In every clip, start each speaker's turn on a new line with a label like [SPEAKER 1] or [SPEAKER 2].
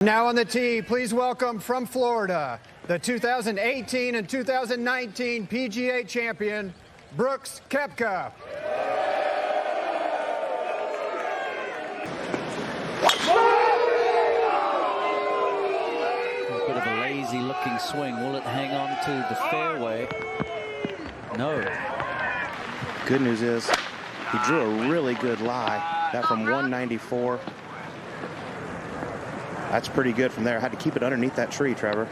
[SPEAKER 1] Now on the tee, please welcome from Florida, the 2018 and 2019 PGA champion, Brooks Koepka.
[SPEAKER 2] A bit of a lazy looking swing. Will it hang on to the fairway? No.
[SPEAKER 3] Good news is he drew a really good lie. That from 194. That's pretty good from there. Had to keep it underneath that tree, Trevor.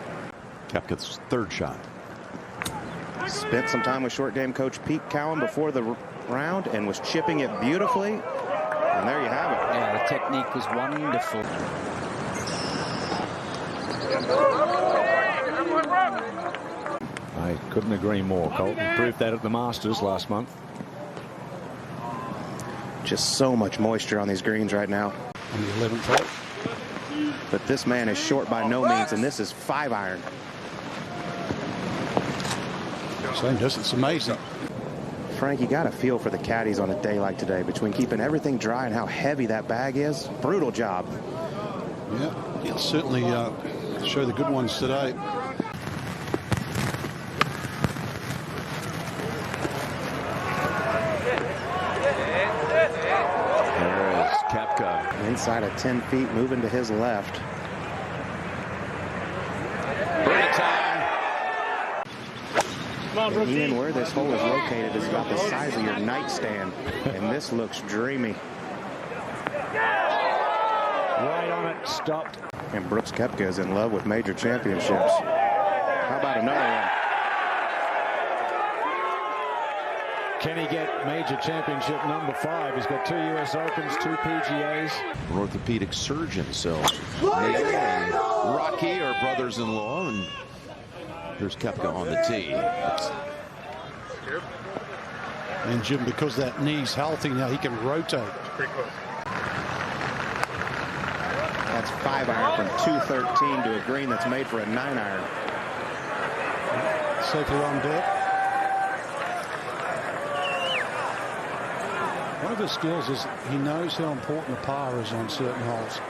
[SPEAKER 4] Koepka's third shot.
[SPEAKER 3] Spent some time with short game coach Pete Cowan before the round and was chipping it beautifully. And there you have it.
[SPEAKER 2] Yeah, the technique was wonderful.
[SPEAKER 4] I couldn't agree more, Colt. He proved that at the Masters last month.
[SPEAKER 3] Just so much moisture on these greens right now.
[SPEAKER 4] On the 11th hole.
[SPEAKER 3] But this man is short by no means, and this is 5-iron.
[SPEAKER 4] Same distance, amazing.
[SPEAKER 3] Frank, you got to feel for the caddies on a day like today. Between keeping everything dry and how heavy that bag is, brutal job.
[SPEAKER 5] Yeah, he'll certainly show the good ones today.
[SPEAKER 4] There is Koepka.
[SPEAKER 3] Inside of 10 feet, moving to his left.
[SPEAKER 4] Birdie time.
[SPEAKER 3] And Ian, where this hole is located is about the size of your nightstand. And this looks dreamy.
[SPEAKER 4] Right on it, stopped.
[SPEAKER 3] And Brooks Koepka is in love with major championships. How about another one?
[SPEAKER 4] Can he get major championship number 5? He's got 2 U.S. Opens, 2 PGAs.
[SPEAKER 6] An orthopedic surgeon, so Nick and Rocky are brothers-in-law, and here's Koepka on the tee.
[SPEAKER 5] And Jim, because that knee's healthy now, he can rotate.
[SPEAKER 3] That's 5-iron from 213 to a green that's made for a 9-iron.
[SPEAKER 5] Safely on deck. One of his skills is he knows how important the par is on certain holes.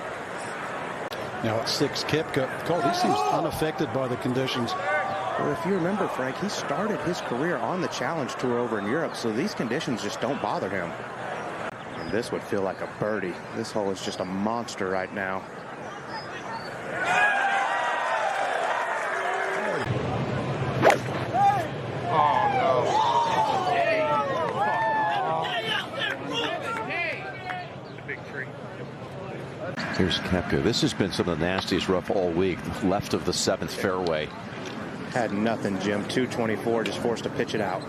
[SPEAKER 5] Now at 6, Koepka. God, he seems unaffected by the conditions.
[SPEAKER 3] Well, if you remember, Frank, he started his career on the Challenge Tour over in Europe, so these conditions just don't bother him. And this would feel like a birdie. This hole is just a monster right now.
[SPEAKER 6] Here's Koepka. This has been some of the nastiest rough all week. Left of the 7th fairway.
[SPEAKER 3] Had nothing, Jim. 224, just forced to pitch it out.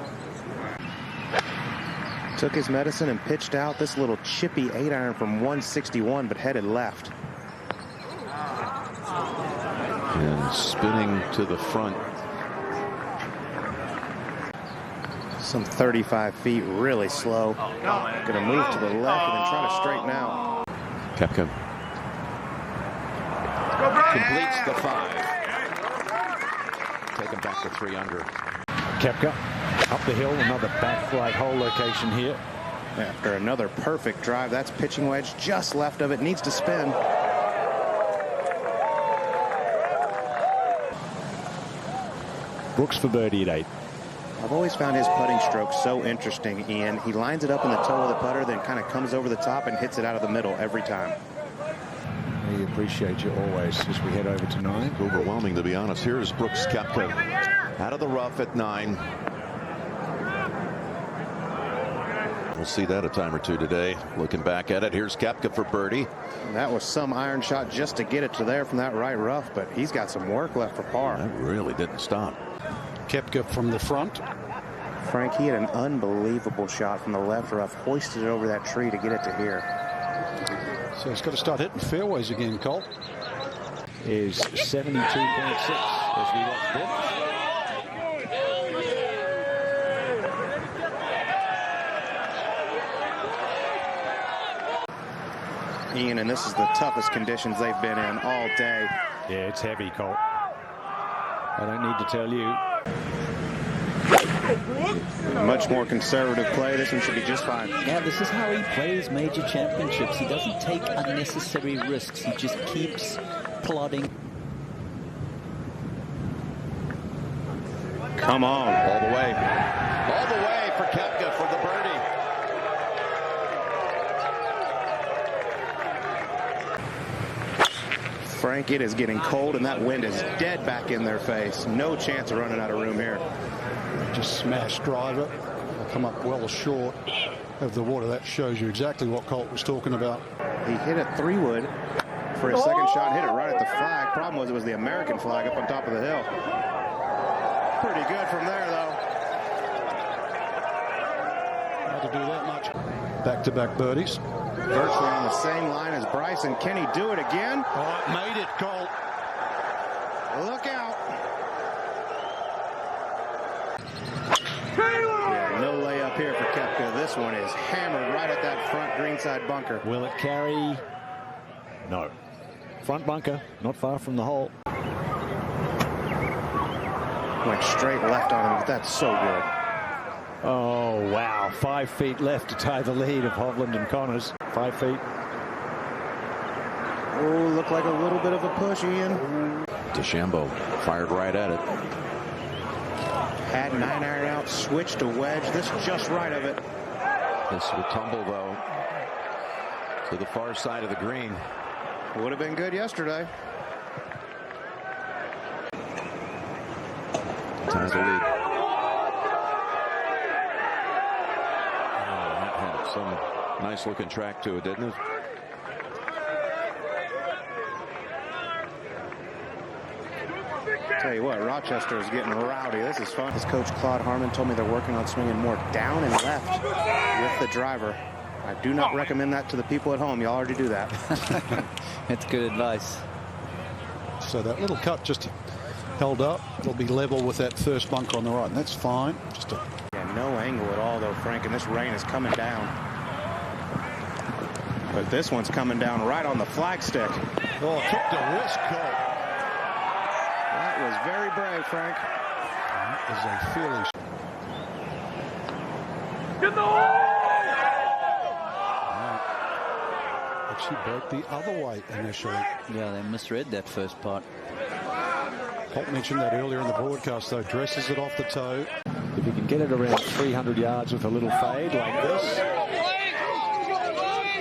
[SPEAKER 3] Took his medicine and pitched out this little chippy 8-iron from 161, but headed left.
[SPEAKER 6] And spinning to the front.
[SPEAKER 3] Some 35 feet, really slow. Gonna move to the left and then try to straighten out.
[SPEAKER 6] Koepka completes the 5. Take him back to 3 under.
[SPEAKER 4] Koepka up the hill, another back right hole location here.
[SPEAKER 3] After another perfect drive, that's pitching wedge just left of it, needs to spin.
[SPEAKER 4] Brooks for birdie at 8.
[SPEAKER 3] I've always found his putting stroke so interesting, Ian. He lines it up in the toe of the putter, then kind of comes over the top and hits it out of the middle every time.
[SPEAKER 4] We appreciate you always as we head over to 9.
[SPEAKER 6] Overwhelming, to be honest. Here's Brooks Koepka out of the rough at 9. We'll see that a time or two today. Looking back at it, here's Koepka for birdie.
[SPEAKER 3] That was some iron shot just to get it to there from that right rough, but he's got some work left for par.
[SPEAKER 6] That really didn't stop.
[SPEAKER 5] Koepka from the front.
[SPEAKER 3] Frank, he had an unbelievable shot from the left rough, hoisted it over that tree to get it to here.
[SPEAKER 5] So he's got to start hitting fairways again, Colt.
[SPEAKER 4] Is 72.6 as we watch Brooks.
[SPEAKER 3] Ian, and this is the toughest conditions they've been in all day.
[SPEAKER 4] Yeah, it's heavy, Colt. I don't need to tell you.
[SPEAKER 3] Much more conservative play. This one should be just fine.
[SPEAKER 2] Yeah, this is how he plays major championships. He doesn't take unnecessary risks. He just keeps plodding.
[SPEAKER 3] Come on.
[SPEAKER 6] All the way. All the way for Koepka for the birdie.
[SPEAKER 3] Frank, it is getting cold, and that wind is dead back in their face. No chance of running out of room here.
[SPEAKER 5] Just smash driver. Will come up well short of the water. That shows you exactly what Colt was talking about.
[SPEAKER 3] He hit a 3-wood for his second shot, hit it right at the flag. Problem was it was the American flag up on top of the hill. Pretty good from there, though.
[SPEAKER 5] Not to do that much. Back-to-back birdies.
[SPEAKER 3] Virtually on the same line as Bryson. Can he do it again?
[SPEAKER 5] Oh, it made it, Colt.
[SPEAKER 3] Look out. Yeah, no layup here for Koepka. This one is hammered right at that front greenside bunker.
[SPEAKER 4] Will it carry? No. Front bunker, not far from the hole.
[SPEAKER 3] Went straight left on him, but that's so good.
[SPEAKER 4] Oh, wow. 5 feet left to tie the lead of Hovland and Connors. 5 feet.
[SPEAKER 3] Oh, looked like a little bit of a push, Ian.
[SPEAKER 6] DeChambeau fired right at it.
[SPEAKER 3] Had 9-iron out, switched to wedge. This just right of it.
[SPEAKER 6] This will tumble, though, to the far side of the green.
[SPEAKER 3] Would have been good yesterday.
[SPEAKER 6] Ties the lead. Oh, that had some nice looking track to it, didn't it?
[SPEAKER 3] Tell you what, Rochester is getting rowdy. This is fun. His coach Claude Harmon told me they're working on swinging more down and left with the driver. I do not recommend that to the people at home. You already do that.
[SPEAKER 2] That's good advice.
[SPEAKER 5] So that little cut just held up. It'll be level with that first bunker on the right. And that's fine. Just a
[SPEAKER 3] No angle at all, though, Frank, and this rain is coming down. But this one's coming down right on the flagstick.
[SPEAKER 5] Oh, took the risk, Colt.
[SPEAKER 3] That was very brave, Frank.
[SPEAKER 5] That is a feeling. But she broke the other way initially.
[SPEAKER 2] Yeah, they misread that first part.
[SPEAKER 5] Colt mentioned that earlier in the broadcast, though. Dresses it off the toe.
[SPEAKER 4] If you can get it around 300 yards with a little fade like this.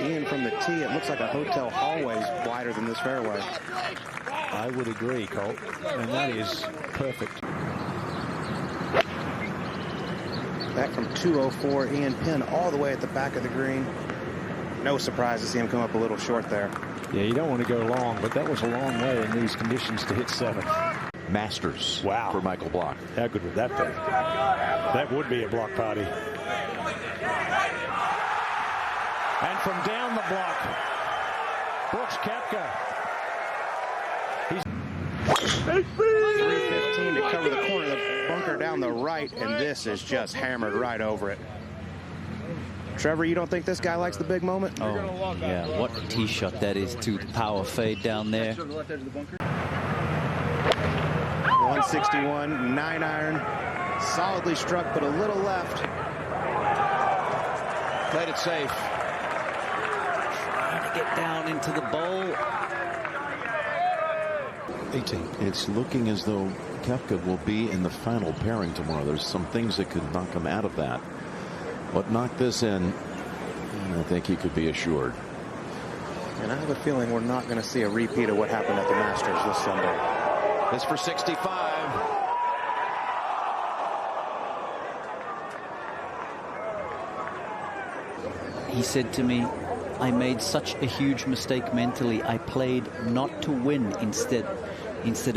[SPEAKER 3] Ian, from the tee, it looks like a hotel hallway is wider than this fairway.
[SPEAKER 4] I would agree, Colt. And that is perfect.
[SPEAKER 3] Back from 204, Ian Penn all the way at the back of the green. No surprise to see him come up a little short there.
[SPEAKER 4] Yeah, you don't want to go long, but that was a long way in these conditions to hit 7th.
[SPEAKER 6] Masters.
[SPEAKER 4] Wow.
[SPEAKER 6] For Michael Block.
[SPEAKER 4] How good would that be? That would be a block party. And from down the block, Brooks Koepka.
[SPEAKER 3] 315 to cover the corner of the bunker down the right, and this is just hammered right over it. Trevor, you don't think this guy likes the big moment?
[SPEAKER 2] Oh, yeah, what a tee shot that is to the power fade down there.
[SPEAKER 3] 161, 9-iron, solidly struck, but a little left.
[SPEAKER 6] Played it safe.
[SPEAKER 2] Trying to get down into the bowl.
[SPEAKER 5] 18.
[SPEAKER 6] It's looking as though Koepka will be in the final pairing tomorrow. There's some things that could knock him out of that. What knocked this in, I think he could be assured.
[SPEAKER 3] And I have a feeling we're not going to see a repeat of what happened at the Masters this Sunday.
[SPEAKER 6] This for 65.
[SPEAKER 2] He said to me, I made such a huge mistake mentally. I played not to win instead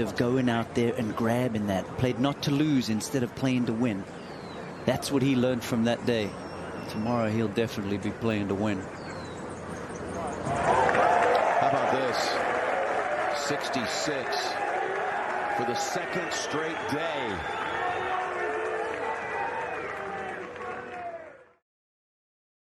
[SPEAKER 2] of going out there and grabbing that. Played not to lose instead of playing to win. That's what he learned from that day. Tomorrow he'll definitely be playing to win.
[SPEAKER 6] How about this? 66 for the second straight day.